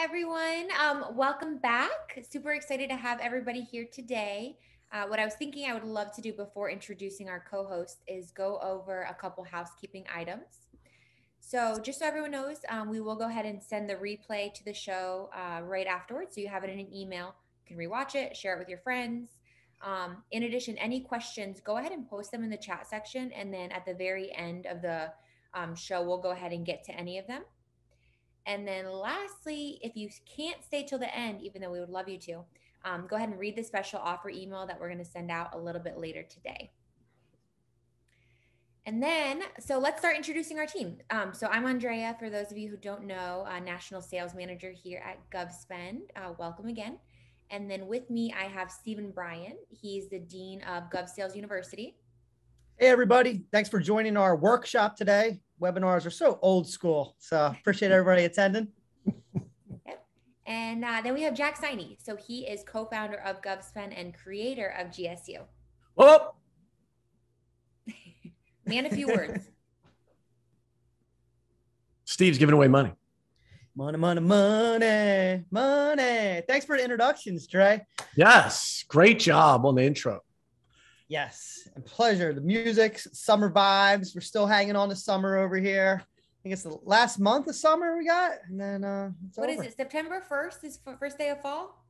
everyone. Welcome back. Super excited to have everybody here today. What I was thinking I would love to do before introducing our co-host is go over a couple housekeeping items. So just so everyone knows, we will go ahead and send the replay to the show right afterwards. So you have it in an email. You can rewatch it, share it with your friends. In addition, any questions, go ahead and post them in the chat section. And then at the very end of the show, we'll go ahead and get to any of them. And then lastly, if you can't stay till the end, even though we would love you to, go ahead and read the special offer email that we're going to send out a little bit later today. And then, so let's start introducing our team. So I'm Andrea, for those of you who don't know, National Sales Manager here at GovSpend. Welcome again. And then with me, I have Stephen Bryan. He's the Dean of GovSales University. Hey, everybody. Thanks for joining our workshop today. Webinars are so old school, so appreciate everybody attending. Yep. And then we have Jack Siney. So he is co-founder of GovSpend and creator of GSU. Whoop! Man, a few words. Steve's giving away money. Money, money, money, money. Thanks for the introductions, Trey. Yes, great job on the intro. Yes, and pleasure. The music, summer vibes. We're still hanging on to summer over here. I think it's the last month of summer we got, and then it's What over. is it? September 1st is first day of fall?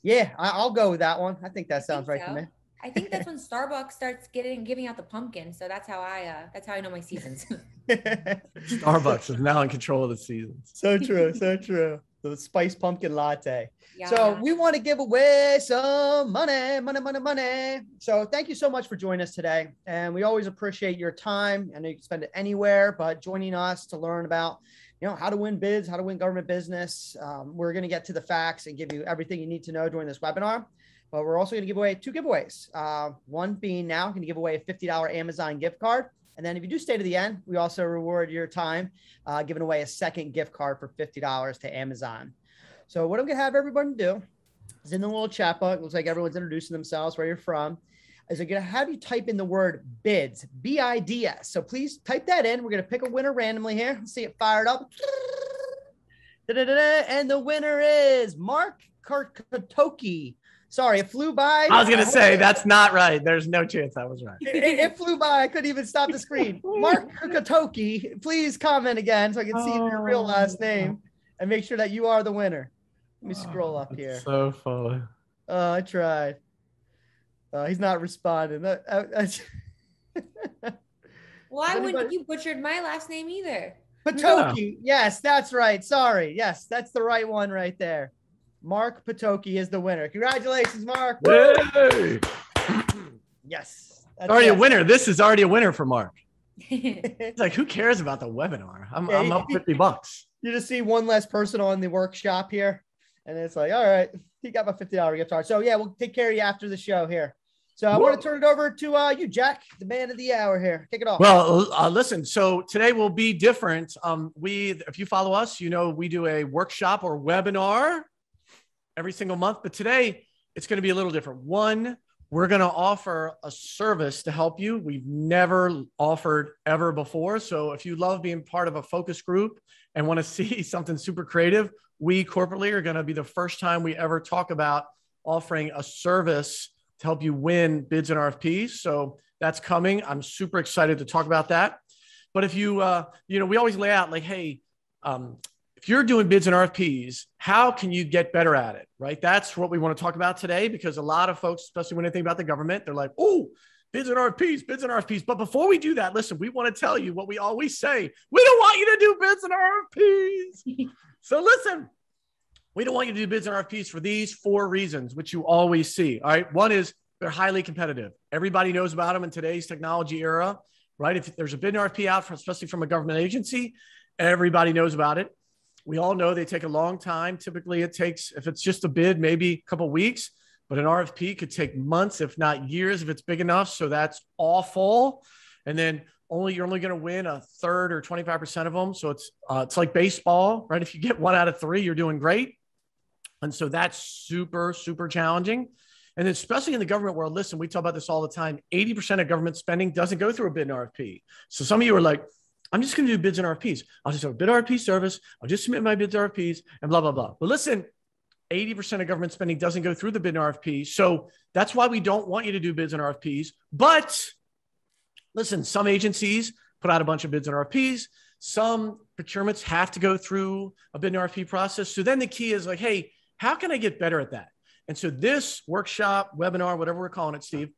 Yeah, I'll go with that one. I think that sounds right to me. I think that's when Starbucks starts giving out the pumpkin. So that's how I know my seasons. Starbucks is now in control of the seasons. So true, so true. The spiced pumpkin latte. Yeah. So we want to give away some money, money, money, money. So thank you so much for joining us today. And we always appreciate your time. I know you can spend it anywhere, but joining us to learn about, how to win bids, how to win government business. We're going to get to the facts and give you everything you need to know during this webinar. But we're also going to give away two giveaways. One being now going to give away a $50 Amazon gift card. And then if you do stay to the end, we also reward your time, giving away a second gift card for $50 to Amazon. So what I'm going to have everyone do is in the little chat box, it looks like everyone's introducing themselves, where you're from, is I'm going to have you type in the word bids, B-I-D-S. So please type that in. We're going to pick a winner randomly here. Let's see it fired up. And the winner is Mark Karkatoki. Sorry, it flew by. I was going to say, that's not right. There's no chance that was right. It flew by. I couldn't even stop the screen. Mark Karkatoki, please comment again so I can see your real last name and make sure that you are the winner. Let me scroll up here. So funny. I tried. He's not responding. Why wouldn't you butchered my last name either? Patoki. Yes, that's right. Sorry. Yes, that's the right one right there. Mark Patoki is the winner. Congratulations, Mark. Yay! Yes. Already a winner. This is already a winner for Mark. It's like, who cares about the webinar? I'm up $50. You just see one less person on the workshop here. And it's like, all right, he got my $50 gift card. So yeah, we'll take care of you after the show here. So I want to turn it over to you, Jack, the man of the hour here. Kick it off. Well, listen, so today will be different. If you follow us, we do a workshop or webinar every single month, but today it's going to be a little different. One, we're going to offer a service to help you. We've never offered ever before. So if you love being part of a focus group and want to see something super creative, we corporately are going to be the first time we ever talk about offering a service to help you win bids and RFPs. So that's coming. I'm super excited to talk about that. But if you, we always lay out like, hey, if you're doing bids and RFPs, how can you get better at it, right? That's what we want to talk about today, because a lot of folks, especially when they think about the government, they're like, oh, bids and RFPs, bids and RFPs. But before we do that, listen, we want to tell you what we always say. We don't want you to do bids and RFPs. So listen, we don't want you to do bids and RFPs for these 4 reasons, which you always see, all right? One is they're highly competitive. Everybody knows about them in today's technology era, right? If there's a bid and RFP out, especially from a government agency, everybody knows about it. We all know they take a long time. Typically it takes, if it's just a bid, maybe a couple of weeks, but an RFP could take months, if not years, if it's big enough. So that's awful. And then you're only going to win a third or 25% of them. So it's like baseball, right? If you get 1 out of 3, you're doing great. And so that's super, super challenging. And then especially in the government world, listen, we talk about this all the time. 80% of government spending doesn't go through a bid and RFP. So some of you are like, I'm just going to do bids and RFPs. I'll just have a bid RFP service. I'll just submit my bids RFPs and blah, blah, blah. But listen, 80% of government spending doesn't go through the bid and RFP. So that's why we don't want you to do bids and RFPs. But listen, some agencies put out a bunch of bids and RFPs. Some procurements have to go through a bid and RFP process. So then the key is like, hey, how can I get better at that? And so this workshop, webinar, whatever we're calling it, Steve,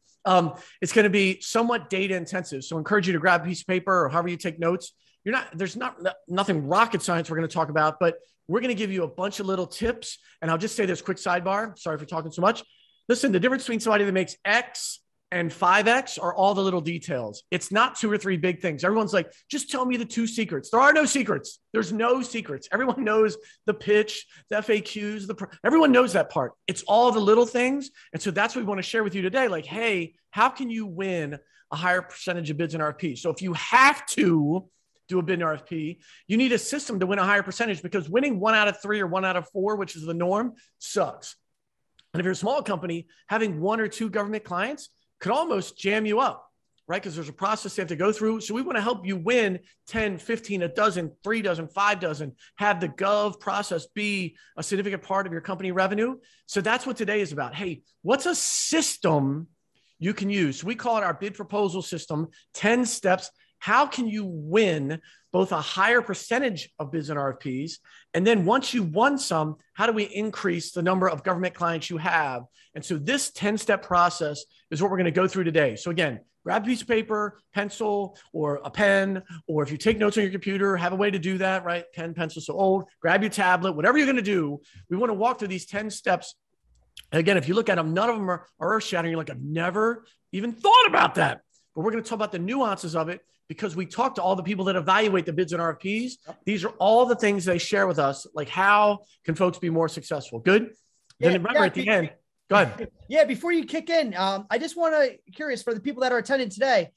it's going to be somewhat data intensive. So I encourage you to grab a piece of paper or however you take notes. There's nothing rocket science we're going to talk about, but we're going to give you a bunch of little tips. And I'll just say this quick sidebar. Sorry for talking so much. Listen, the difference between somebody that makes X and 5X are all the little details. It's not 2 or 3 big things. Everyone's like, just tell me the 2 secrets. There are no secrets. There's no secrets. Everyone knows the pitch, the FAQs, everyone knows that part. It's all the little things. And so that's what we want to share with you today. Like, hey, how can you win a higher percentage of bids and RFPs? So if you have to do a bid and RFP, you need a system to win a higher percentage, because winning 1 out of 3 or 1 out of 4, which is the norm, sucks. And if you're a small company, having 1 or 2 government clients could almost jam you up, right? Because there's a process they have to go through. So we want to help you win 10, 15, a dozen, 3 dozen, 5 dozen, have the gov process be a significant part of your company revenue. So that's what today is about. Hey, what's a system you can use? So we call it our bid proposal system, 10 steps. How can you win both a higher percentage of bids and RFPs? And then once you won some, how do we increase the number of government clients you have? And so this 10-step process is what we're going to go through today. So again, grab a piece of paper, pencil, or a pen, or if you take notes on your computer, have a way to do that, right? Pen, pencil, so old, grab your tablet, whatever you're going to do. We want to walk through these 10 steps. And again, if you look at them, none of them are earth-shattering. You're like, I've never even thought about that. But we're going to talk about the nuances of it, because we talk to all the people that evaluate the bids and RFPs. These are all the things they share with us, like how can folks be more successful? Good. Then remember at the end, go ahead. Yeah, before you kick in, I just want to curious for the people that are attending today,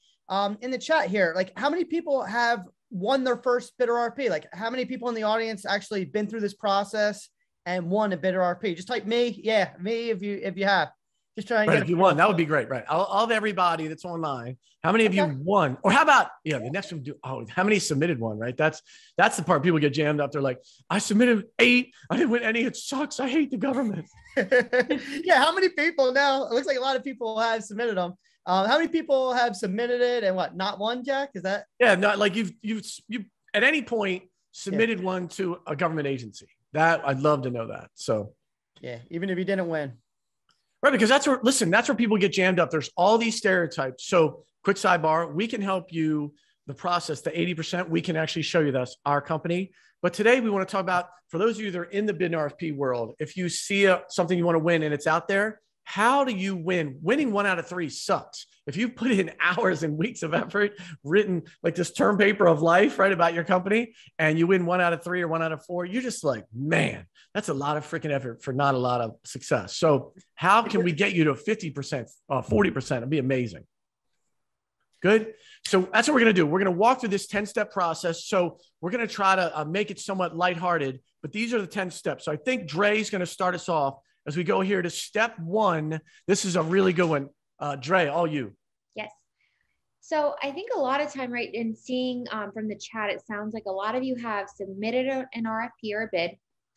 in the chat here, like how many people have won their first bid or RFP? Like how many people in the audience actually been through this process and won a bid or RFP? Just type me. Yeah, me if you have. Just try and right, get if you won, that would be great, right? I'll have everybody that's online. How many of you won? Or how about, the next one, how many submitted one, right? That's the part people get jammed up. They're like, I submitted 8. I didn't win any. It sucks. I hate the government. Yeah. How many people now? It looks like a lot of people have submitted them. How many people have submitted it and what, not one, Jack? Is that? Yeah, not like you've at any point submitted one to a government agency. That I'd love to know that. So yeah, even if you didn't win. Right, because that's where people get jammed up. There's all these stereotypes. So quick sidebar, we can help you the process, the 80%, we can actually show you that's our company. But today we want to talk about, for those of you that are in the bid and RFP world, if you see something you want to win and it's out there, how do you win? Winning 1 out of 3 sucks. If you put in hours and weeks of effort, written like this term paper of life, right, about your company, and you win 1 out of 3 or 1 out of 4, you're just like, man, that's a lot of freaking effort for not a lot of success. So how can we get you to 50%, 40%? It'd be amazing. Good. So that's what we're going to do. We're going to walk through this 10-step process. So we're going to try to make it somewhat lighthearted, but these are the 10 steps. So I think Dre's going to start us off as we go here to step 1. This is a really good one. Dre, all you. Yes. So I think a lot of time, right, in seeing from the chat, it sounds like a lot of you have submitted an RFP or a bid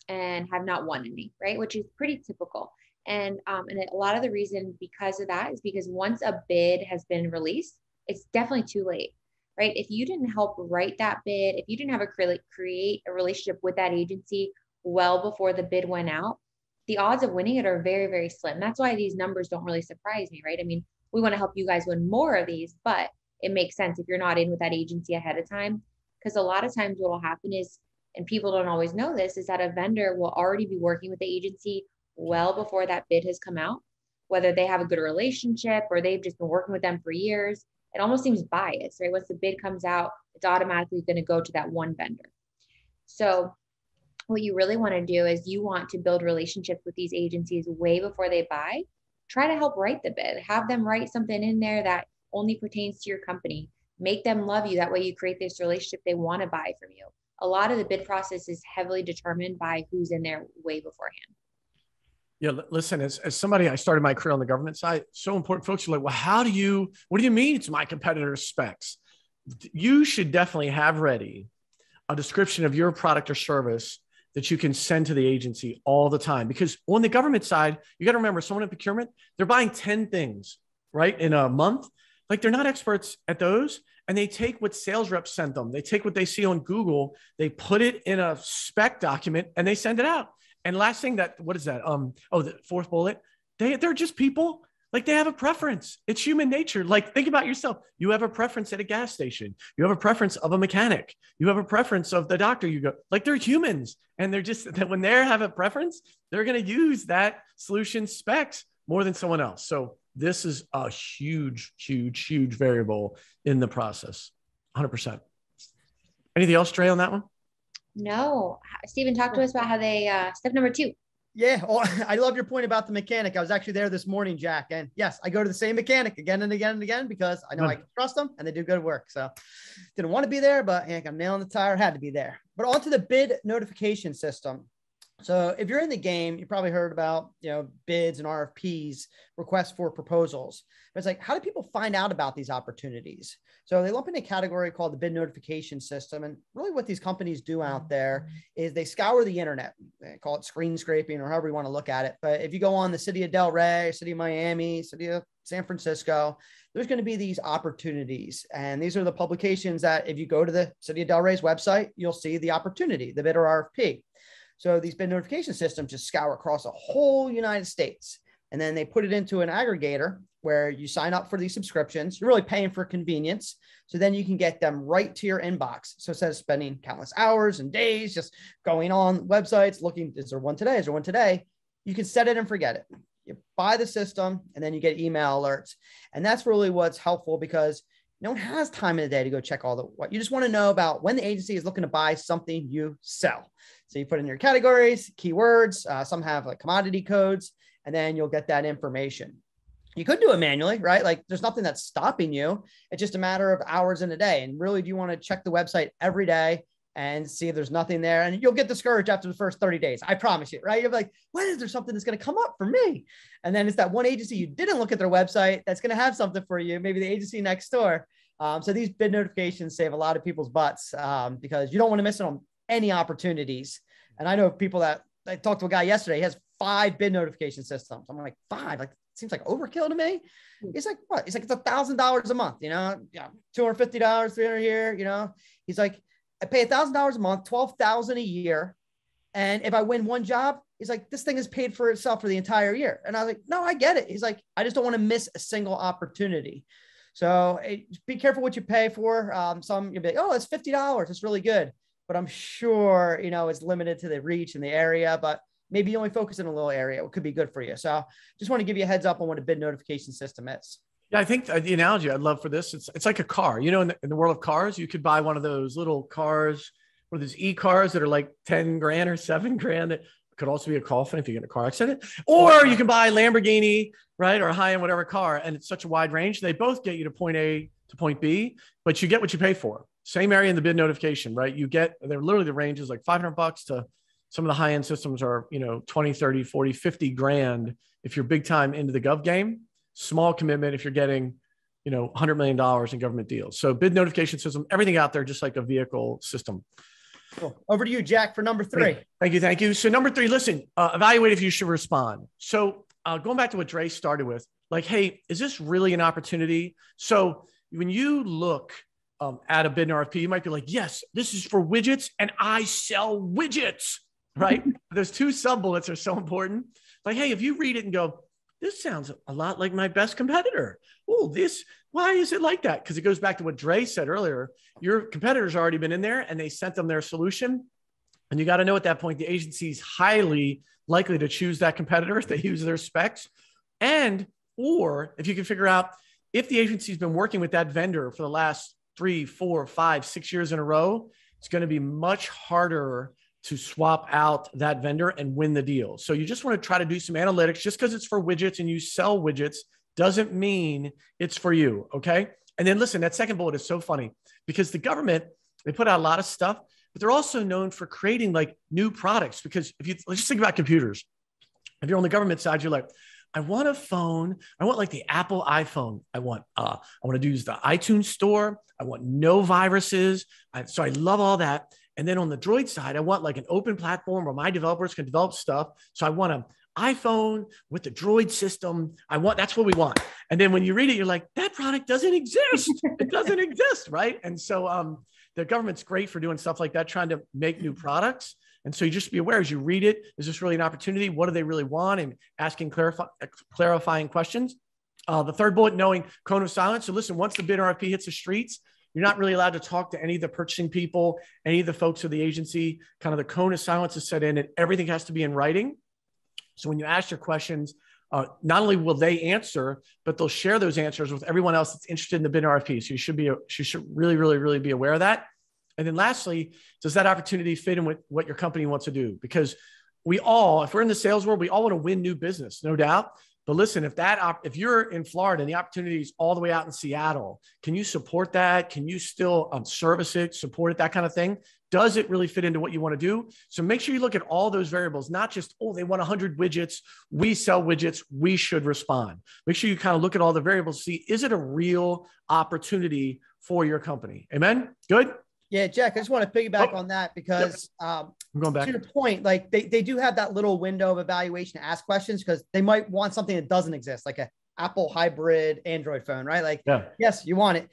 and have not won any, right? Which is pretty typical. And a lot of the reason because of that is because once a bid has been released, it's definitely too late, right? If you didn't help write that bid, if you didn't have create a relationship with that agency well before the bid went out, the odds of winning it are very, very slim. That's why these numbers don't really surprise me, right? I mean, we want to help you guys win more of these, but it makes sense if you're not in with that agency ahead of time, because a lot of times what will happen is, and people don't always know this, is that a vendor will already be working with the agency well before that bid has come out, whether they have a good relationship or they've just been working with them for years. It almost seems biased, right? Once the bid comes out, it's automatically going to go to that one vendor. So what you really want to do is you want to build relationships with these agencies way before they buy. Try to help write the bid. Have them write something in there that only pertains to your company. Make them love you. That way you create this relationship they want to buy from you. A lot of the bid process is heavily determined by who's in there way beforehand. Yeah, listen, as somebody, I started my career on the government side. So important. Folks are like, well, what do you mean it's my competitor's specs? you should definitely have ready a description of your product or service that you can send to the agency all the time. Because on the government side, you got to remember, someone in procurement, they're buying 10 things, right, in a month. Like, they're not experts at those. And they take what sales reps sent them. They take what they see on Google, they put it in a spec document, and they send it out. And last thing what is that? The fourth bullet, they're just people. Like, they have a preference. It's human nature. Like, think about yourself. You have a preference at a gas station. You have a preference of a mechanic. You have a preference of the doctor you go. Like, they're humans. And they're just, when they have a preference, they're going to use that solution specs more than someone else. So this is a huge, huge, huge variable in the process. 100%. Anything else, Dre, on that one? No. Stephen, talk to us about how they, step number 2. Yeah. Well, I love your point about the mechanic. I was actually there this morning, Jack. And yes, I go to the same mechanic again and again and again because I know I can trust them and they do good work. So didn't want to be there, but I'm nailing the tire, had to be there. But onto the bid notification system. So if you're in the game, you probably heard about, bids and RFPs, requests for proposals. But it's like, how do people find out about these opportunities? So they lump in a category called the bid notification system. And really what these companies do out there is they scour the internet. They call it screen scraping or however you want to look at it. But if you go on the city of Del Rey, city of Miami, city of San Francisco, there's going to be these opportunities. And these are the publications that if you go to the city of Del Rey's website, you'll see the opportunity, the bid or RFP. So these bid notification systems just scour across the whole United States. And then they put it into an aggregator where you sign up for these subscriptions. You're really paying for convenience. So then you can get them right to your inbox. So instead of spending countless hours and days just going on websites, looking, is there one today? Is there one today? You can set it and forget it. You buy the system and then you get email alerts. And that's really what's helpful because no one has time in the day to go check all the what. You just want to know about when the agency is looking to buy something you sell. So you put in your categories, keywords, some have like commodity codes, and then you'll get that information. You could do it manually, right? Like there's nothing that's stopping you. It's just a matter of hours in a day. And really, do you want to check the website every day and see if there's nothing there? And you'll get discouraged after the first 30 days. I promise you, right? You're like, when is there something that's going to come up for me? And then it's that one agency you didn't look at their website that's going to have something for you, maybe the agency next door. So these bid notifications save a lot of people's butts because you don't want to miss it on any opportunities. And I know people that I talked to a guy yesterday, he has 5 bid notification systems. I'm like, 5? Like, seems like overkill to me. He's like, what? He's like, it's $1,000 a month, $250, $300 here, He's like, I pay $1,000 a month, $12,000 a year. And if I win one job, he's like, this thing is paid for itself for the entire year. And I was like, no, I get it. He's like, I just don't want to miss a single opportunity. So be careful what you pay for. Some you'll be like, oh, it's $50. It's really good. But I'm sure, it's limited to the reach in the area, but maybe you only focus in a little area. It could be good for you. So just want to give you a heads up on what a bid notification system is. Yeah, I think the analogy I'd love for this, it's like a car. In the world of cars, you could buy one of those little cars or those e-cars that are like 10 grand or 7 grand. That could also be a coffin if you get in a car accident. Or you can buy a Lamborghini, right? Or a high-end whatever car. And it's such a wide range. They both get you to point A to point B, but you get what you pay for. Same area in the bid notification, right? They're literally the range is like $500 to some of the high-end systems are, 20, 30, 40, 50 grand. If you're big time into the gov game, small commitment if you're getting, $100 million in government deals. So bid notification system, everything out there, just like a vehicle system. Cool. Over to you, Jack, for number 3. Thank you. So number 3, listen, evaluate if you should respond. So going back to what Dre started with, like, hey, is this really an opportunity? So when you look at a bid and RFP, you might be like, yes, this is for widgets and I sell widgets, right? Those 2 sub-bullets are so important. Like, hey, if you read it and go, this sounds a lot like my best competitor. Oh, why is it like that? Because it goes back to what Dre said earlier. Your competitor's already been in there and they sent them their solution. And you got to know at that point, the agency's highly likely to choose that competitor if they use their specs. Or if you can figure out if the agency's been working with that vendor for the last 3, 4, 5, 6 years in a row, it's going to be much harder to swap out that vendor and win the deal. So you just want to try to do some analytics. Just because it's for widgets and you sell widgets doesn't mean it's for you. Okay. And then listen, that second bullet is so funny because the government, they put out a lot of stuff, but they're also known for creating like new products. Because let's just think about computers. If you're on the government side, you're like, I want a phone. I want like the Apple iPhone. I want to use the iTunes store. I want no viruses. So I love all that. And then on the Droid side, I want like an open platform where my developers can develop stuff. So I want an iPhone with the Droid system. That's what we want. And then when you read it, you're like, that product doesn't exist. It doesn't exist, right? And so the government's great for doing stuff like that, trying to make new products. And so you just be aware as you read it, is this really an opportunity? What do they really want? And asking clarifying questions. The third bullet, knowing cone of silence. So listen, once the bid RFP hits the streets, you're not really allowed to talk to any of the purchasing people, any of the folks of the agency. Kind of the cone of silence is set in, and everything has to be in writing. So when you ask your questions, not only will they answer, but they'll share those answers with everyone else that's interested in the bid RFP. So you should really, really, really be aware of that. And then lastly, does that opportunity fit in with what your company wants to do? Because if we're in the sales world, we all want to win new business, no doubt. But listen, if you're in Florida and the opportunity is all the way out in Seattle, can you support that? Can you still service it, support it, that kind of thing? Does it really fit into what you want to do? So make sure you look at all those variables, not just, they want 100 widgets. We sell widgets. We should respond. Make sure you kind of look at all the variables, see, is it a real opportunity for your company? Amen? Good? Yeah, Jack, I just want to piggyback on that because I'm going back to your point, like they do have that little window of evaluation to ask questions because they might want something that doesn't exist, like a Apple hybrid Android phone, right? Like, yes, you want it.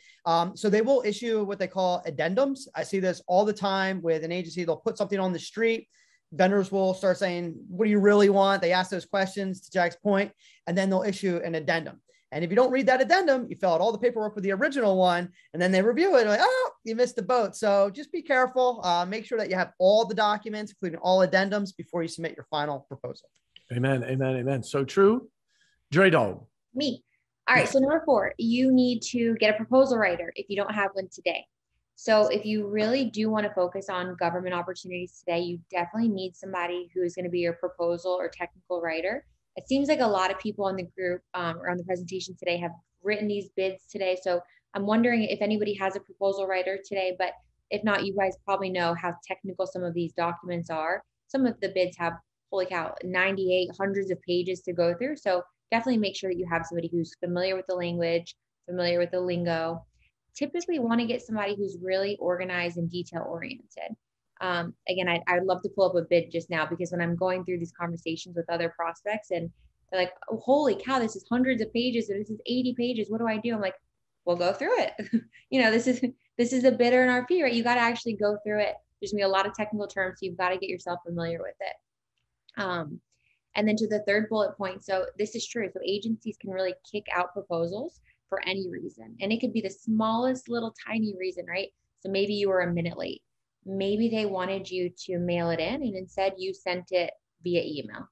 So they will issue what they call addendums. I see this all the time with an agency. They'll put something on the street. Vendors will start saying, what do you really want? They ask those questions to Jack's point, and then they'll issue an addendum. And if you don't read that addendum, you fill out all the paperwork with the original one, and then they review it and like, you missed the boat. So just be careful. Make sure that you have all the documents, including all addendums, before you submit your final proposal. Amen. Amen. Amen. So true. Dre Dog. Me. All right. So number 4, you need to get a proposal writer if you don't have one today. So if you really do want to focus on government opportunities today, you definitely need somebody who is going to be your proposal or technical writer. It seems like a lot of people on the group or on the presentation today have written these bids today. So I'm wondering if anybody has a proposal writer today, but if not, you guys probably know how technical some of these documents are. Some of the bids have, holy cow, 98, hundreds of pages to go through. So definitely make sure that you have somebody who's familiar with the language, familiar with the lingo. Typically want to get somebody who's really organized and detail oriented. Again, I'd love to pull up a bid just now because when I'm going through these conversations with other prospects and they're like, oh, holy cow, this is hundreds of pages or this is 80 pages. What do I do? I'm like, well, go through it. This is a bid or an RFP, right? You got to actually go through it. There's gonna be a lot of technical terms. So you've got to get yourself familiar with it. And then to the third bullet point. So this is true. So agencies can really kick out proposals for any reason. And it could be the smallest little tiny reason, right? So maybe you were a minute late. Maybe they wanted you to mail it in and instead you sent it via email.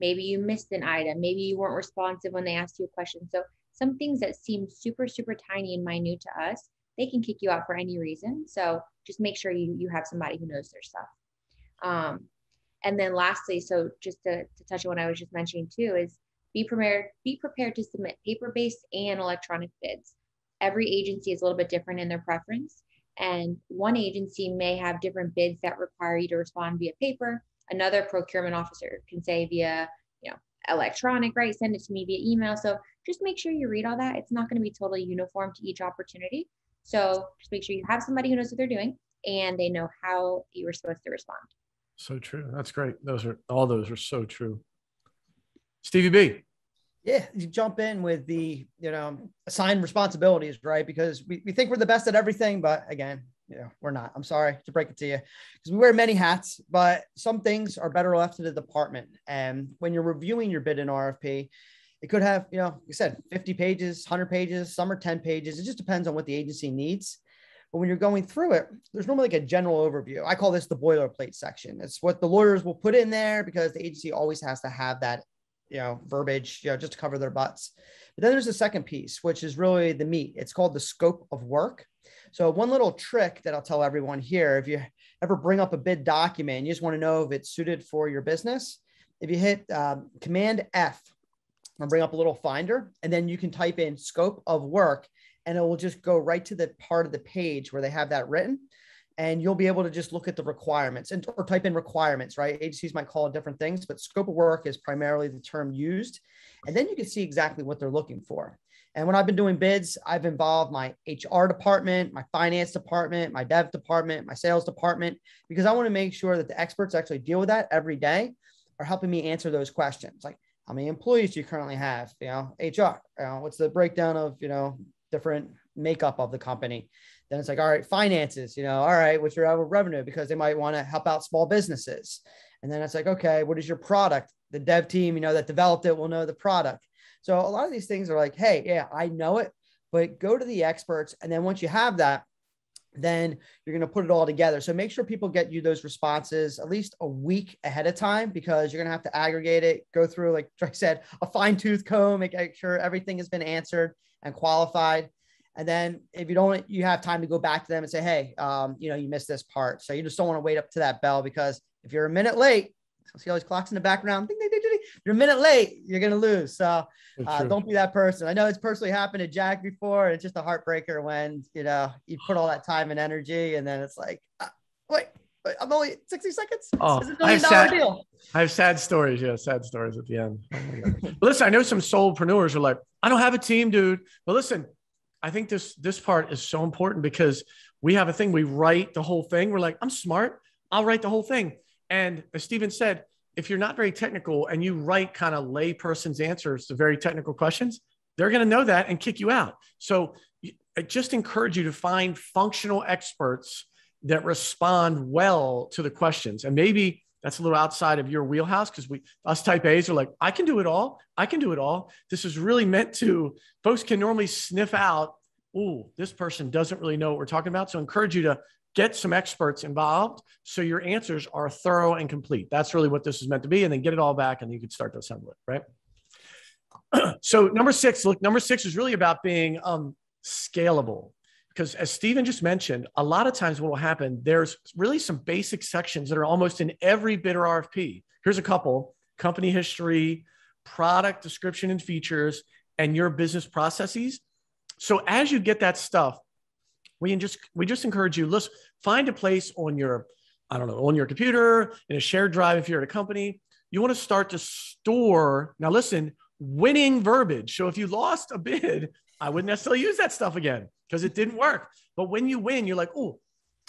Maybe you missed an item. Maybe you weren't responsive when they asked you a question. So some things that seem super, super tiny and minute to us, they can kick you out for any reason. So just make sure you have somebody who knows their stuff. And then lastly, so just to touch on what I was just mentioning too, is be prepared to submit paper-based and electronic bids. Every agency is a little bit different in their preference. And one agency may have different bids that require you to respond via paper. Another procurement officer can say via, electronic, right? Send it to me via email. So just make sure you read all that. It's not going to be totally uniform to each opportunity. So just make sure you have somebody who knows what they're doing and they know how you are supposed to respond. So true. That's great. All those are so true. Stevie B. Yeah, you jump in with the, assigned responsibilities, right? Because we think we're the best at everything, but again, we're not. I'm sorry to break it to you because we wear many hats, but some things are better left to the department. And when you're reviewing your bid in RFP, it could have, like I said, 50 pages, 100 pages, some are 10 pages. It just depends on what the agency needs. But when you're going through it, there's normally like a general overview. I call this the boilerplate section. It's what the lawyers will put in there because the agency always has to have that verbiage, just to cover their butts. But then there's the second piece, which is really the meat. It's called the scope of work. So one little trick that I'll tell everyone here, if you ever bring up a bid document, you just want to know if it's suited for your business. If you hit Command F, I'll bring up a little finder, and then you can type in scope of work, and it will just go right to the part of the page where they have that written. and you'll be able to just look at the requirements or type in requirements, right? Agencies might call it different things, but scope of work is primarily the term used. And then you can see exactly what they're looking for. And when I've been doing bids, I've involved my HR department, my finance department, my dev department, my sales department, because I want to make sure that the experts actually deal with that every day are helping me answer those questions. Like, how many employees do you currently have? HR, what's the breakdown of, different makeup of the company? Then it's like, all right, finances, all right, what's your revenue? Because they might want to help out small businesses. And then it's like, okay, what is your product? The dev team, that developed it will know the product. So a lot of these things are like, hey, yeah, I know it, but go to the experts. And then once you have that, then you're going to put it all together. So make sure people get you those responses at least a week ahead of time, because you're going to have to aggregate it, go through, like I said, a fine tooth comb, make sure everything has been answered and qualified. And then if you have time to go back to them and say, hey, you missed this part. So you just don't want to wait up to that bell, because if you're a minute late, see all these clocks in the background, ding, ding, ding, ding, you're a minute late, you're going to lose. So don't be that person. I know it's personally happened to Jack before. It's just a heartbreaker when, you put all that time and energy, and then it's like, wait, I'm only 60 seconds. Oh, it's $1 million deal. I have sad stories. Yeah, sad stories at the end. Oh my God. But listen, I know some solopreneurs are like, I don't have a team, dude. But listen, I think this part is so important, because we have a thing. We write the whole thing. We're like, I'm smart. I'll write the whole thing. And as Steven said, if you're not very technical and you write kind of layperson's answers to very technical questions, they're going to know that and kick you out. So I just encourage you to find functional experts that respond well to the questions. And maybe that's a little outside of your wheelhouse, because us type A's are like, I can do it all. I can do it all. This is really meant to, folks can normally sniff out, oh, this person doesn't really know what we're talking about. So I encourage you to get some experts involved so your answers are thorough and complete. That's really what this is meant to be. And then get it all back, and you can start to assemble it, right? So number six is really about being scalable. Because as Steven just mentioned, a lot of times what will happen, there's really some basic sections that are almost in every bid or RFP. Here's a couple: company history, product description and features, and your business processes. So as you get that stuff, we just encourage you, let's find a place on your computer, in a shared drive if you're at a company. You want to start to store, now listen, winning verbiage. So if you lost a bid, I wouldn't necessarily use that stuff again because it didn't work. But when you win, you're like, oh,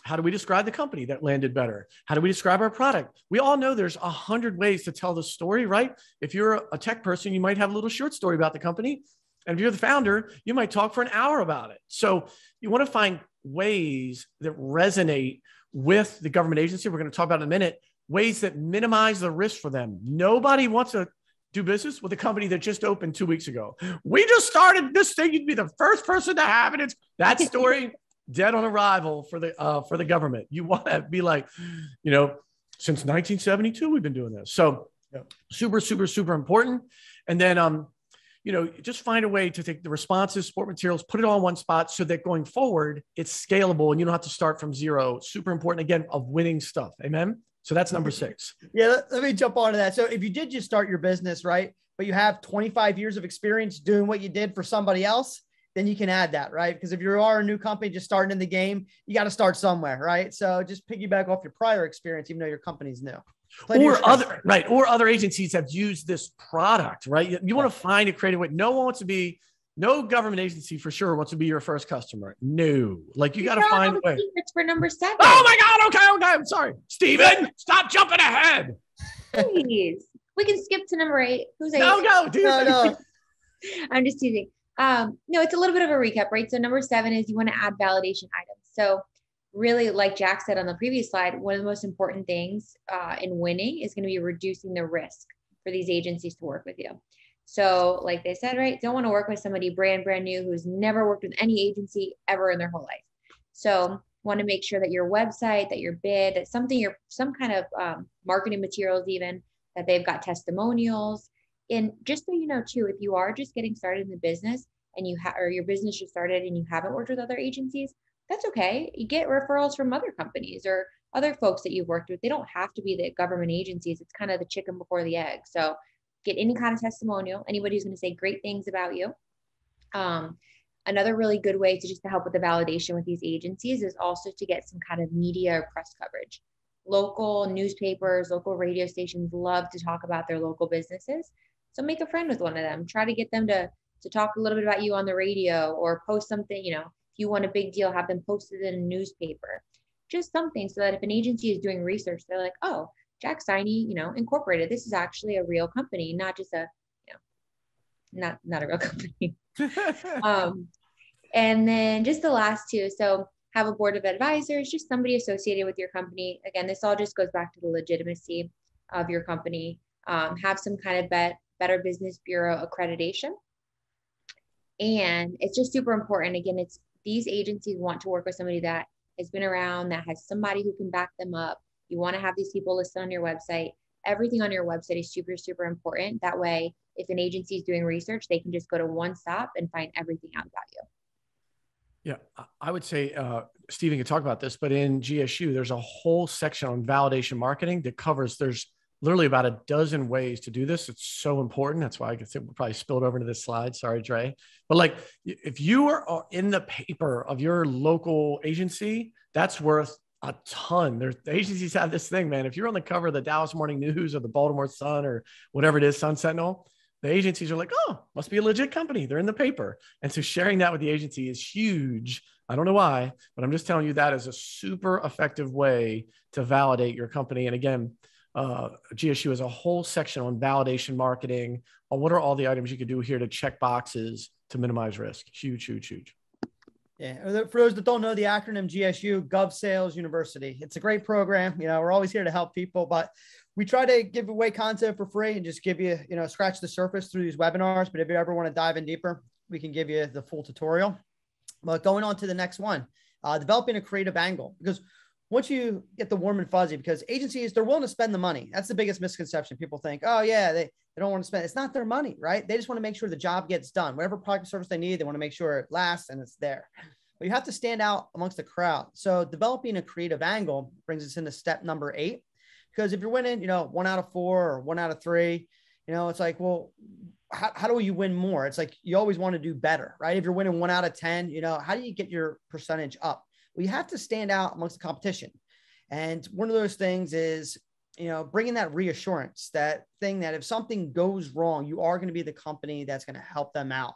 how do we describe the company that landed better? How do we describe our product? We all know there's 100 ways to tell the story, right? If you're a tech person, you might have a little short story about the company. And if you're the founder, you might talk for an hour about it. So you want to find ways that resonate with the government agency. We're going to talk about in a minute, ways that minimize the risk for them. Nobody wants to do business with a company that just opened 2 weeks ago. We just started this thing. You'd be the first person to have it. It's that story dead on arrival for the government. You want to be like, since 1972, we've been doing this. So super, super, super important. And then, just find a way to take the responses, support materials, put it all in one spot so that going forward, it's scalable and you don't have to start from zero. Super important, again, of winning stuff. Amen. So that's number 6. Yeah. Let me jump onto that. So if you did just start your business, right, but you have 25 years of experience doing what you did for somebody else, then you can add that, right? Because if you are a new company just starting in the game, you got to start somewhere, right? So just piggyback off your prior experience, even though your company's new. Or other agencies have used this product, right? You want to find a creative way. No government agency for sure wants to be your first customer. No, you got to find a way. It's for number 7. Oh my God. Okay. I'm sorry. Steven, stop jumping ahead. Please. We can skip to number 8. Who's 8? No, dude. No. I'm just teasing. No, it's a little bit of a recap, right? So number 7 is you want to add validation items. So really, like Jack said on the previous slide, one of the most important things in winning is going to be reducing the risk for these agencies to work with you. So like they said, right, don't want to work with somebody brand new who's never worked with any agency ever in their whole life. So want to make sure that your website, that your bid, that some kind of marketing materials even, that they've got testimonials. And just so you know too, if you are just getting started in the business and or your business just started and you haven't worked with other agencies, that's okay. You get referrals from other companies or other folks that you've worked with. They don't have to be the government agencies. It's kind of the chicken before the egg. So get any kind of testimonial. Anybody who's going to say great things about you. Another really good way to just to help with the validation with these agencies is also to get some kind of media or press coverage. Local newspapers, local radio stations love to talk about their local businesses. So make a friend with one of them. Try to get them to talk a little bit about you on the radio, or post something, if you want a big deal, have them posted in a newspaper. Just something so that if an agency is doing research, they're like, oh, Jack Steiny, Incorporated, this is actually a real company, not just a, not a real company. And then just the last two. So have a board of advisors, just somebody associated with your company. Again, this all just goes back to the legitimacy of your company. Have some kind of Better Business Bureau accreditation. And it's just super important. Again, it's these agencies want to work with somebody that has been around, that has somebody who can back them up. You want to have these people listed on your website. Everything on your website is super, super important. That way, if an agency is doing research, they can just go to one stop and find everything out about you. Yeah, I would say, Stephen could talk about this, but in GSU, there's a whole section on validation marketing that covers, there's literally about a dozen ways to do this. It's so important. That's why I could say we'll probably spilled over into this slide. Sorry, Dre. But like, if you are in the paper of your local agency, that's worth a ton. The agencies have this thing, man. If you're on the cover of the Dallas Morning News or the Baltimore Sun or whatever it is, Sun Sentinel, the agencies are like, oh, must be a legit company. They're in the paper. And so sharing that with the agency is huge. I don't know why, but I'm just telling you that is a super effective way to validate your company. And again, GSU has a whole section on validation marketing, on what are all the items you could do here to check boxes to minimize risk. Huge, huge, huge. Yeah. For those that don't know the acronym GSU, Gov Sales University. It's a great program. We're always here to help people, but we try to give away content for free and just give you, scratch the surface through these webinars. But if you ever want to dive in deeper, we can give you the full tutorial. But going on to the next one, developing a creative angle, because once you get the warm and fuzzy, because agencies, they're willing to spend the money. That's the biggest misconception. People think, oh yeah, they don't want to spend. It's not their money, right? They just want to make sure the job gets done. Whatever product or service they need, they want to make sure it lasts and it's there. But you have to stand out amongst the crowd. So developing a creative angle brings us into step number 8. Because if you're winning, 1 out of 4 or 1 out of 3, it's like, well, how do you win more? It's like, you always want to do better, right? If you're winning 1 out of 10, how do you get your percentage up? Well, you have to stand out amongst the competition. And one of those things is, bringing that reassurance, that thing that if something goes wrong, you are going to be the company that's going to help them out.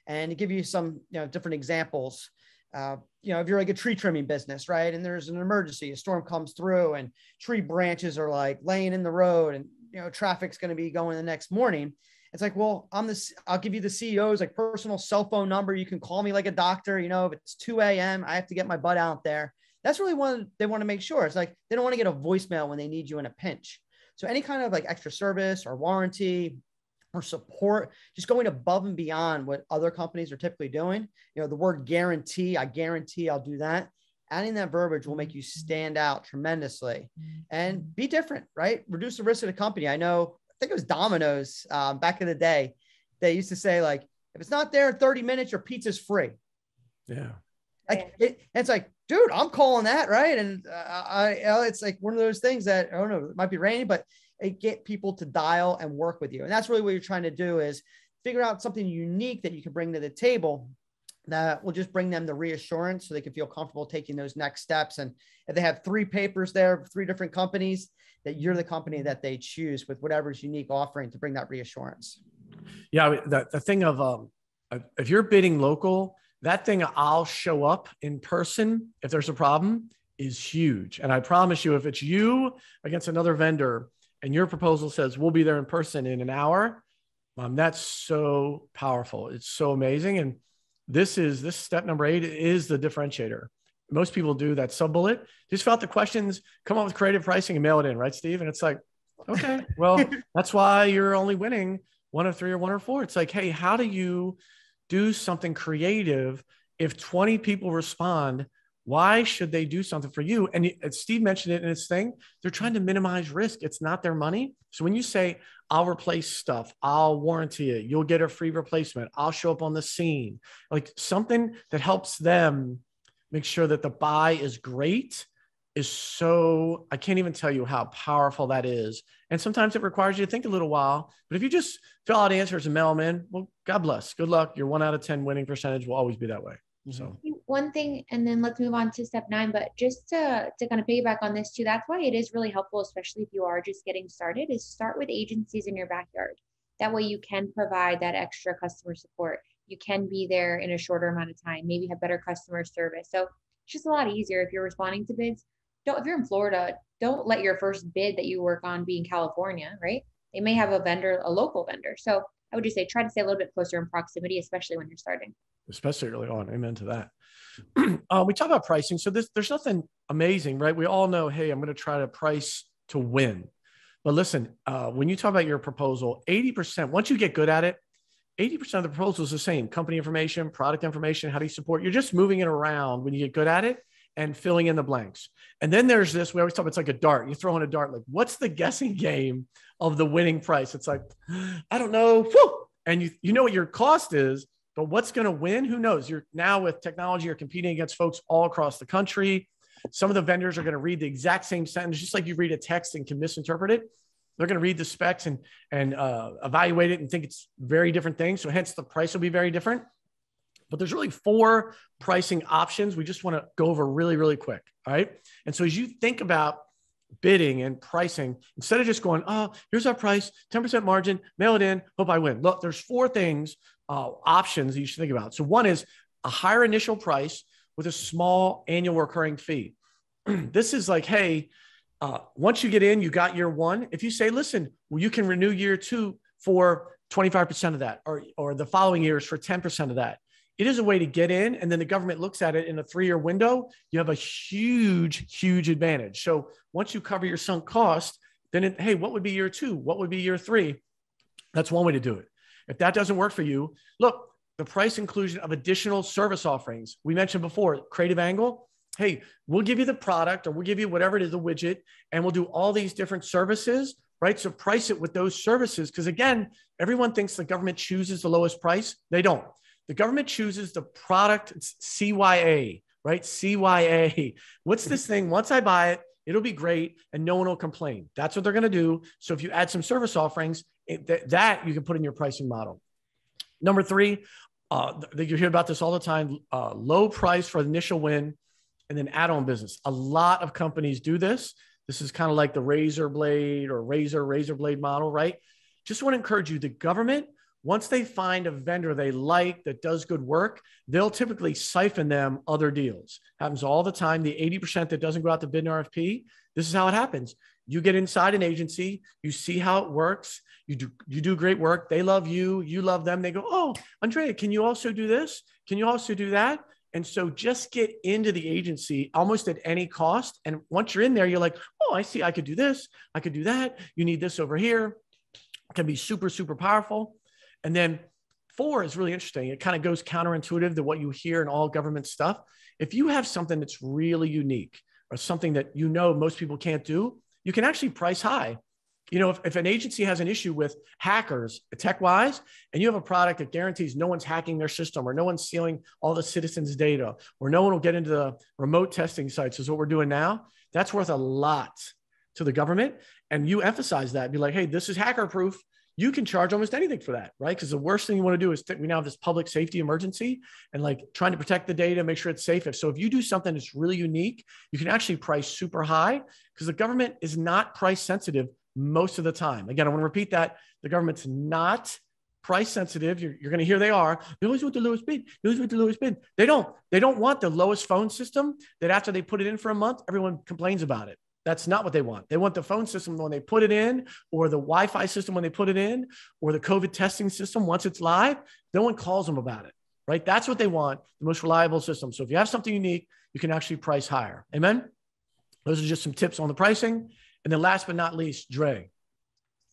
And to give you some, different examples, if you're like a tree trimming business, right? And there's an emergency, a storm comes through and tree branches are like laying in the road and, traffic's going to be going the next morning. It's like, well, I'll give you the CEO's like personal cell phone number. You can call me like a doctor, if it's 2 a.m., I have to get my butt out there. That's really what they want to make sure. It's like, they don't want to get a voicemail when they need you in a pinch. So any kind of like extra service or warranty or support, just going above and beyond what other companies are typically doing. The word guarantee, I guarantee I'll do that. Adding that verbiage will make you stand out tremendously and be different, right? Reduce the risk of the company. I think it was Domino's back in the day. They used to say like, if it's not there in 30 minutes, your pizza's free. Yeah. It's like, dude, I'm calling that, right? And it's like one of those things that, I don't know, it might be raining, but it get people to dial and work with you. And that's really what you're trying to do, is figure out something unique that you can bring to the table that will just bring them the reassurance so they can feel comfortable taking those next steps. And if they have 3 papers there, 3 different companies, that you're the company that they choose with whatever's unique offering to bring that reassurance. Yeah. The thing of, if you're bidding local, that thing, I'll show up in person if there's a problem, is huge. And I promise you, if it's you against another vendor and your proposal says we'll be there in person in an hour, that's so powerful. It's so amazing. And this step number 8 is the differentiator. Most people do that sub bullet, just fill out the questions, come up with creative pricing and mail it in, right, Steve? And it's like, okay, well, that's why you're only winning 1 of 3 or 1 or 4. It's like, hey, how do you do something creative? If 20 people respond, why should they do something for you? And Steve mentioned it in his thing. They're trying to minimize risk. It's not their money. So when you say, I'll replace stuff, I'll warranty it, you'll get a free replacement, I'll show up on the scene, like something that helps them make sure that the buy is great, is so, I can't even tell you how powerful that is. And sometimes it requires you to think a little while, but if you just fill out answers and mail them in, well, God bless, good luck. Your 1 out of 10 winning percentage will always be that way. So one thing, and then let's move on to step 9, but just to kind of piggyback on this too, that's why it is really helpful, especially if you are just getting started, is start with agencies in your backyard. That way you can provide that extra customer support. You can be there in a shorter amount of time, maybe have better customer service. So it's just a lot easier if you're responding to bids. If you're in Florida, don't let your first bid that you work on be in California, right? They may have a vendor, a local vendor. So I would just say, try to stay a little bit closer in proximity, especially when you're starting. Especially early on. Amen to that. We talk about pricing. So there's nothing amazing, right? We all know, hey, I'm going to try to price to win. But listen, when you talk about your proposal, 80%, once you get good at it, 80% of the proposal is the same. Company information, product information, how do you support? You're just moving it around when you get good at it and filling in the blanks. And then there's this, we always talk about, it's like a dart. You throw in a dart, like, what's the guessing game of the winning price? It's like, I don't know. Whew! And you know what your cost is, but what's going to win? Who knows? You're now with technology, you're competing against folks all across the country. Some of the vendors are going to read the exact same sentence, just like you read a text and can misinterpret it. They're going to read the specs and evaluate it and think it's very different things. So hence the price will be very different. But there's really 4 pricing options. We just want to go over really, really quick. All right. And so as you think about bidding and pricing, instead of just going, oh, here's our price, 10% margin, mail it in, hope I win. Look, there's 4 things, options that you should think about. So one is a higher initial price with a small annual recurring fee. This is like, hey, once you get in, you got year 1. If you say, listen, well, you can renew year 2 for 25% of that, or the following years for 10% of that. It is a way to get in, and then the government looks at it in a 3-year window. You have a huge, huge advantage. So once you cover your sunk cost, then hey, what would be year 2? What would be year 3? That's one way to do it. If that doesn't work for you, look, the price inclusion of additional service offerings. We mentioned before, creative angle. Hey, we'll give you the product, or we'll give you whatever it is, the widget, and we'll do all these different services, right? So price it with those services. Because again, everyone thinks the government chooses the lowest price. They don't. The government chooses the product. It's CYA, right? CYA. What's this thing? Once I buy it, it'll be great and no one will complain. That's what they're going to do. So if you add some service offerings, that you can put in your pricing model. Number 3, you hear about this all the time, low price for the initial win and then add-on business. A lot of companies do this. This is kind of like the razor blade or razor blade model, right? Just want to encourage you, the government, once they find a vendor they like that does good work, they'll typically siphon them other deals. Happens all the time. The 80% that doesn't go out to bid an RFP, this is how it happens. You get inside an agency, you see how it works, you do great work. They love you, you love them. They go, oh, Andrea, can you also do this? Can you also do that? And so just get into the agency almost at any cost. And once you're in there, you're like, oh, I see, I could do this, I could do that. You need this over here. It can be super, super powerful. And then 4 is really interesting. It kind of goes counterintuitive to what you hear in all government stuff. If you have something that's really unique or something that you know most people can't do, you can actually price high. You know, if an agency has an issue with hackers, tech-wise, and you have a product that guarantees no one's hacking their system or no one's stealing all the citizens' data or no one will get into the remote testing sites, is what we're doing now, that's worth a lot to the government. And you emphasize that. Be like, hey, this is hacker-proof. You can charge almost anything for that, right? Because the worst thing you want to do is we now have this public safety emergency and like trying to protect the data, make sure it's safe. So if you do something that's really unique, you can actually price super high because the government is not price sensitive most of the time. Again, I want to repeat that. The government's not price sensitive. You're going to hear they are. They always want the lowest bid. They always want the lowest bid. They don't want the lowest phone system that after they put it in for a month, everyone complains about it. That's not what they want. They want the phone system when they put it in, or the Wi-Fi system when they put it in, or the COVID testing system once it's live. No one calls them about it, right? That's what they want, the most reliable system. So if you have something unique, you can actually price higher. Amen? Those are just some tips on the pricing. And then last but not least, Dre.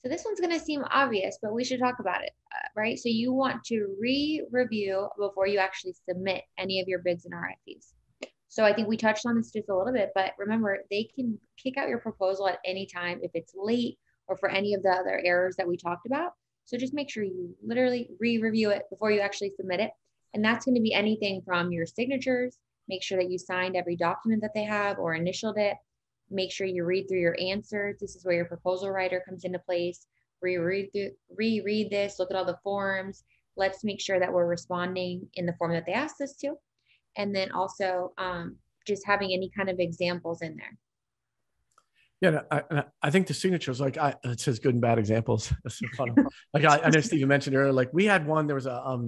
So this one's going to seem obvious, but we should talk about it, right? So you want to re-review before you actually submit any of your bids and RFPs. So I think we touched on this just a little bit, but remember, they can kick out your proposal at any time if it's late or for any of the other errors that we talked about. So just make sure you literally re-review it before you actually submit it. And that's going to be anything from your signatures Make sure that you signed every document that they have or initialed it. Make sure you read through your answers. This is where your proposal writer comes into place. Reread this, look at all the forms. Let's make sure that we're responding in the form that they asked us to. And then also just having any kind of examples in there. Yeah, I think the signatures, like it says good and bad examples. That's so fun. Like I know Steven mentioned earlier, like we had one, there was a,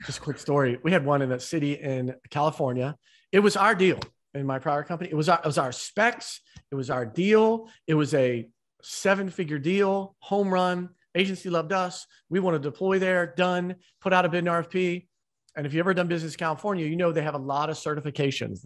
just a quick story. We had one in a city in California. It was our deal in my prior company. It was our specs. It was our deal. It was a 7-figure deal, home run. Agency loved us. We want to deploy there, done, put out a bid and RFP. And if you've ever done business in California, you know they have a lot of certifications.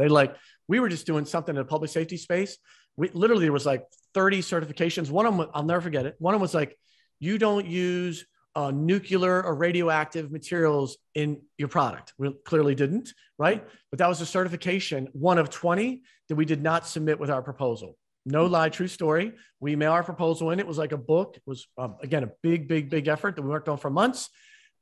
We were just doing something in the public safety space. Literally, there was like 30 certifications. One of them, I'll never forget it. One of them was like, you don't use nuclear or radioactive materials in your product. We clearly didn't, right? But that was a certification, one of 20 that we did not submit with our proposal. No lie, true story. We mail our proposal in. It was like a book. It was, again, a big effort that we worked on for months.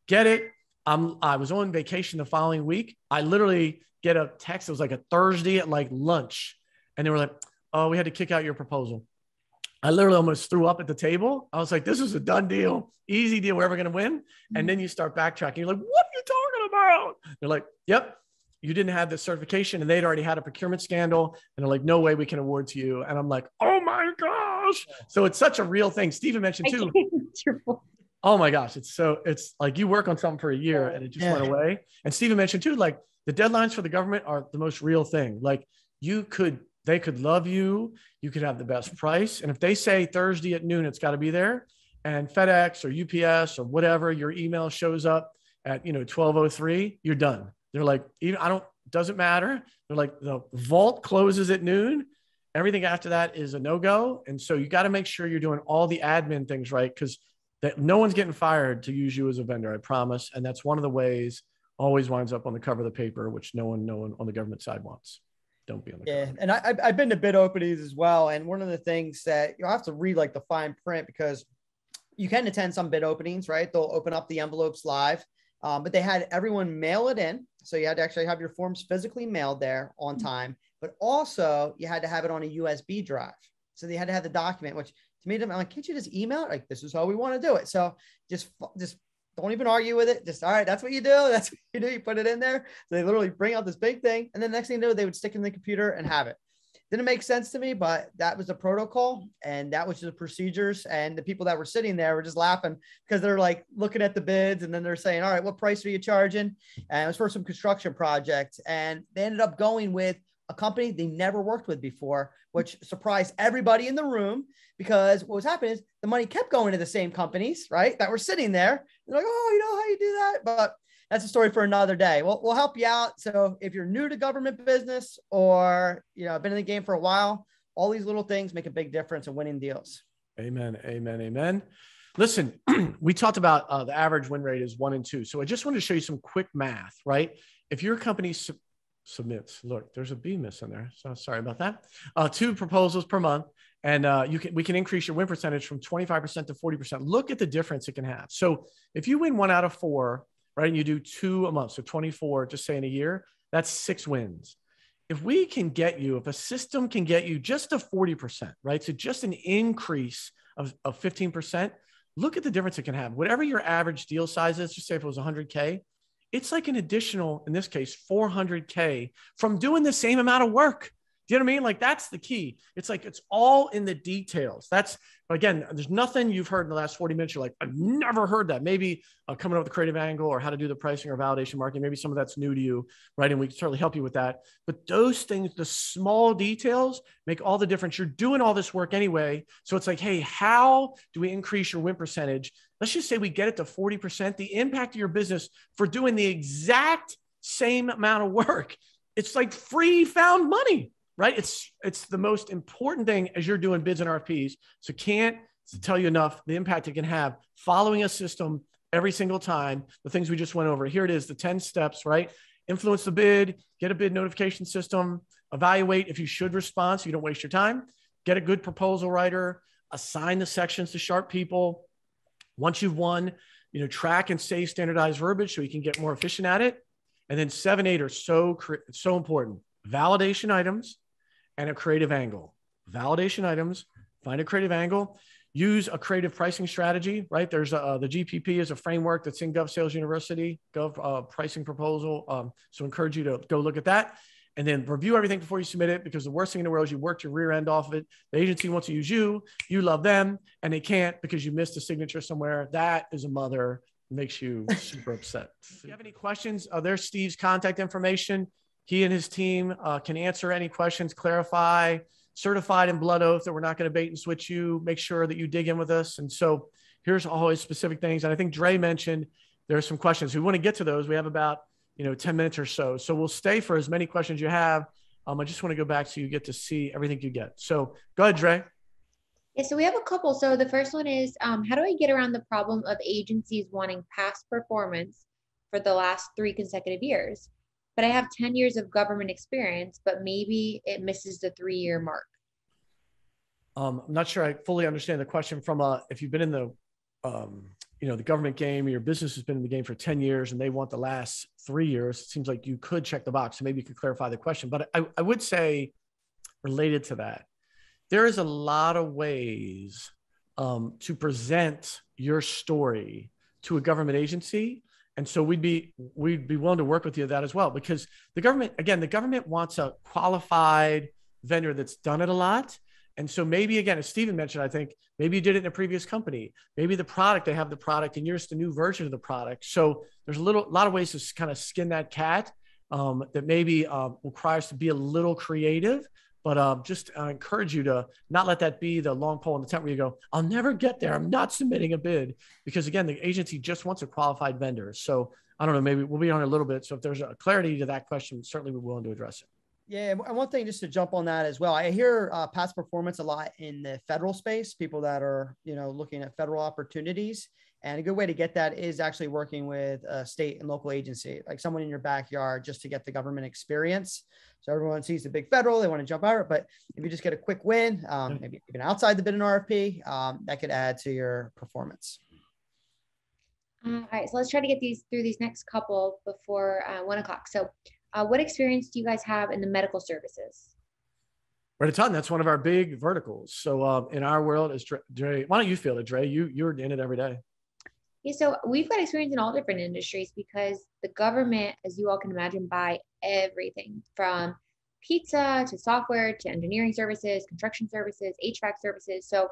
Get it. I was on vacation the following week. I literally get a text. It was like a Thursday at like lunch. And they were like, oh, we had to kick out your proposal. I literally almost threw up at the table. I was like, this is a done deal. Easy deal. We're ever going to win. And then you start backtracking. You're like, what are you talking about? They're like, yep, you didn't have the certification. And they'd already had a procurement scandal. And they're like, no way we can award to you. And I'm like, oh my gosh. So it's such a real thing. Steven mentioned too. Oh my gosh. It's like you work on something for a year and it just went away. And Steven mentioned too, like the deadlines for the government are the most real thing. Like they could love you. You could have the best price. And if they say Thursday at noon, it's got to be there, and FedEx or UPS or whatever, your email shows up at, 12:03, you're done. They're like, doesn't matter. They're like, the vault closes at noon. Everything after that is a no-go. And so you got to make sure you're doing all the admin things right, because no one's getting fired to use you as a vendor, I promise. And that's one of the ways always winds up on the cover of the paper, which no one on the government side wants. Don't be on the cover. And I've been to bid openings as well. And one of the things that you'll have to read like the fine print, because you can attend some bid openings, right? They'll open up the envelopes live, but they had everyone mail it in. So you had to actually have your forms physically mailed there on time, but also you had to have it on a USB drive. So they had to have the document, which to me, I'm like, can't you just email it? Like, this is how we want to do it. So just don't even argue with it. Just, all right, that's what you do. That's what you do. You put it in there. So they literally bring out this big thing. And then the next thing you know, they would stick it in the computer and have it. Didn't make sense to me, but that was the protocol and that was the procedures. And the people that were sitting there were just laughing because they're like looking at the bids and then they're saying, all right, what price are you charging? And it was for some construction project. And they ended up going with a company they never worked with before, which surprised everybody in the room, because what was happening is the money kept going to the same companies, right, that were sitting there. They're like, oh, you know how you do that? But that's a story for another day. We'll help you out. So if you're new to government business or, been in the game for a while, all these little things make a big difference in winning deals. Amen. Amen. Amen. Listen, we talked about the average win rate is 1 and 2. So I just wanted to show you some quick math, right? If your company submits, look, there's a B miss in there. So sorry about that. 2 proposals per month. And we can increase your win percentage from 25% to 40%. Look at the difference it can have. So if you win 1 out of 4, right, and you do 2 a month, so 24, just say in a year, that's 6 wins. If a system can get you just to 40%, right? So just an increase of 15%, look at the difference it can have. Whatever your average deal size is, just say if it was 100K, it's like an additional, in this case, 400K from doing the same amount of work. Do you know what I mean? Like, that's the key. It's like, it's all in the details. Again, there's nothing you've heard in the last 40 minutes. You're like, I've never heard that. Maybe coming up with a creative angle or how to do the pricing or validation marketing. Maybe some of that's new to you, right? And we can certainly help you with that. But those things, the small details make all the difference. You're doing all this work anyway. So it's like, hey, how do we increase your win percentage? Let's just say we get it to 40%. The impact of your business for doing the exact same amount of work, it's like free found money. Right? It's the most important thing as you're doing bids and RFPs. So can't tell you enough the impact it can have following a system every single time. The things we just went over. Here it is, the 10 steps, right? Influence the bid, get a bid notification system, evaluate if you should respond so you don't waste your time, get a good proposal writer, assign the sections to sharp people. Once you've won, track and save standardized verbiage so you can get more efficient at it. And then 7, 8 are so important. Validation items and a creative angle. Validation items, find a creative angle, use a creative pricing strategy, right? There's the GPP is a framework that's in Gov Sales University, Gov pricing proposal. So encourage you to go look at that. And then review everything before you submit it, because the worst thing in the world is you worked your rear end off of it. The agency wants to use you, you love them, and they can't because you missed a signature somewhere. That is a mother, makes you super upset. If you have any questions, there's Steve's contact information. He and his team can answer any questions, clarify, certified in blood oath that we're not going to bait and switch you, make sure that you dig in with us. And so here's always specific things. And I think Dre mentioned there are some questions. We want to get to those. We have about 10 minutes or so. So we'll stay for as many questions you have. I just want to go back so you get to see everything you get. So go ahead, Dre. Yeah, so we have a couple. So the first one is, how do I get around the problem of agencies wanting past performance for the last 3 consecutive years? But I have 10 years of government experience, but maybe it misses the 3-year mark. I'm not sure I fully understand the question from if you've been in the the government game, your business has been in the game for 10 years and they want the last 3 years. It seems like you could check the box. So maybe you could clarify the question. But I would say, related to that, there is a lot of ways to present your story to a government agency. And so we'd be willing to work with you on that as well, because the government wants a qualified vendor that's done it a lot. And so maybe, again, as Stephen mentioned, I think maybe you did it in a previous company. Maybe they have the product and you're just a new version of the product. So there's a lot of ways to kind of skin that cat that maybe requires to be a little creative. But just encourage you to not let that be the long pole in the tent where you go, I'll never get there. I'm not submitting a bid. Because again, the agency just wants a qualified vendor. So I don't know, maybe we'll be on a little bit. So if there's a clarity to that question, certainly we're willing to address it. Yeah, and one thing just to jump on that as well, I hear past performance a lot in the federal space, people that are, looking at federal opportunities. And a good way to get that is actually working with a state and local agency, like someone in your backyard, just to get the government experience. So everyone sees the big federal, they want to jump out, but if you just get a quick win, maybe even outside the bid and RFP, that could add to your performance. All right, so let's try to get through these next couple before 1 o'clock. So what experience do you guys have in the medical services? Right, a ton. That's one of our big verticals. So in our world, is Dre, why don't you feel it, Dre? You're in it every day. Yeah, so we've got experience in all different industries because the government, as you all can imagine, buy everything from pizza to software to engineering services, construction services, HVAC services. So,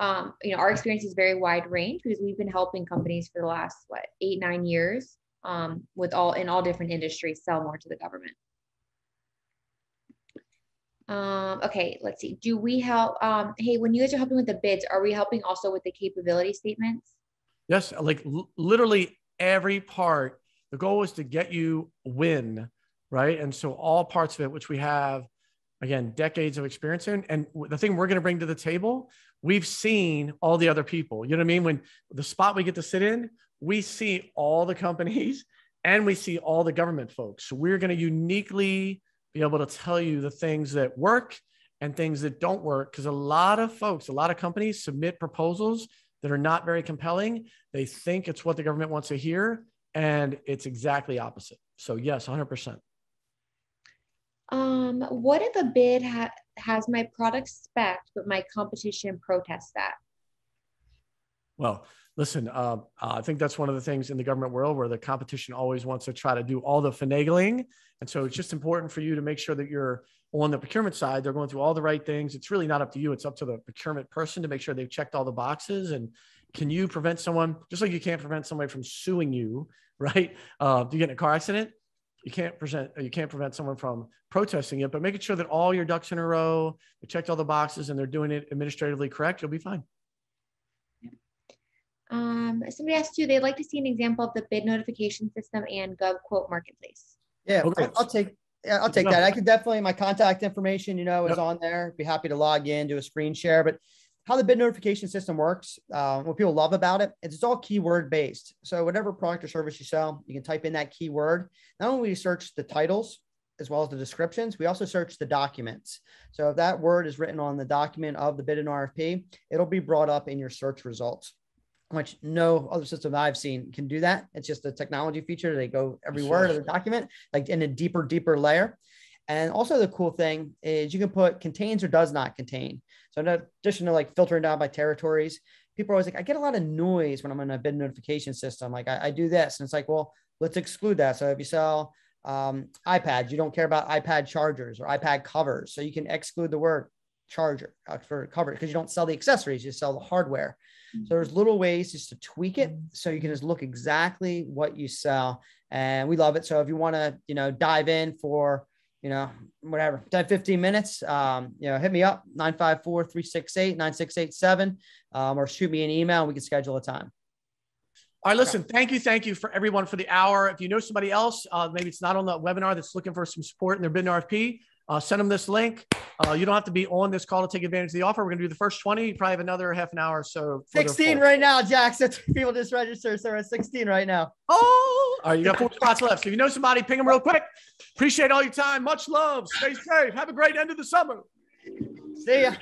our experience is very wide range because we've been helping companies for the last 8, 9 years in all different industries sell more to the government. Okay, let's see. Do we help? Hey, when you guys are helping with the bids, are we helping also with the capability statements? Yes, like literally every part. The goal is to get you win, right? And so all parts of it, which we have, again, decades of experience in. And the thing we're going to bring to the table, we've seen all the other people. You know what I mean? When the spot we get to sit in, we see all the companies and we see all the government folks. So we're going to uniquely be able to tell you the things that work and things that don't work. Because a lot of companies submit proposals that are not very compelling. They think it's what the government wants to hear, and it's exactly opposite. So yes, 100%. What if a bid has my product spec, but my competition protests that? Well, listen, I think that's one of the things in the government world where the competition always wants to try to do all the finagling. And so it's just important for you to make sure that you're on the procurement side. They're going through all the right things. It's really not up to you. It's up to the procurement person to make sure they've checked all the boxes. And can you prevent someone, just like you can't prevent somebody from suing you, right? If you get in a car accident, you can't prevent someone from protesting it, but making sure that all your ducks in a row, they checked all the boxes and they're doing it administratively correct, you'll be fine. Somebody asked you, they'd like to see an example of the bid notification system and GovQuote Marketplace. Yeah, okay. I'll take that. I can definitely, my contact information, is on there. Be happy to log in, do a screen share. But how the bid notification system works, what people love about it, is it's all keyword based. So whatever product or service you sell, you can type in that keyword. Not only do we search the titles as well as the descriptions, we also search the documents. So if that word is written on the document of the bid and RFP, it'll be brought up in your search results. which no other system I've seen can do that. It's just a technology feature. They go every word of the document, like in a deeper layer. And also the cool thing is you can put contains or does not contain. So in addition to like filtering down by territories, people are always like, I get a lot of noise when I'm in a bid notification system. Like I do this. And it's like, well, let's exclude that. So if you sell iPads, you don't care about iPad chargers or iPad covers. So you can exclude the word charger for cover because you don't sell the accessories, you sell the hardware. So there's little ways just to tweak it so you can just look exactly what you sell. And we love it. So if you want to, dive in for, whatever, 10, 15 minutes, hit me up 954-368-9687 or shoot me an email and we can schedule a time. All right, listen, thank you for everyone for the hour. If you know somebody else, maybe it's not on the webinar that's looking for some support in their bid and RFP, send them this link. You don't have to be on this call to take advantage of the offer. We're going to do the first 20, probably have another half an hour or so. 16 right now, Jackson. People just registered. So we're at 16 right now. Oh, all right. You got 4 spots left. So if you know somebody, ping them real quick. Appreciate all your time. Much love. Stay safe. Have a great end of the summer. See ya.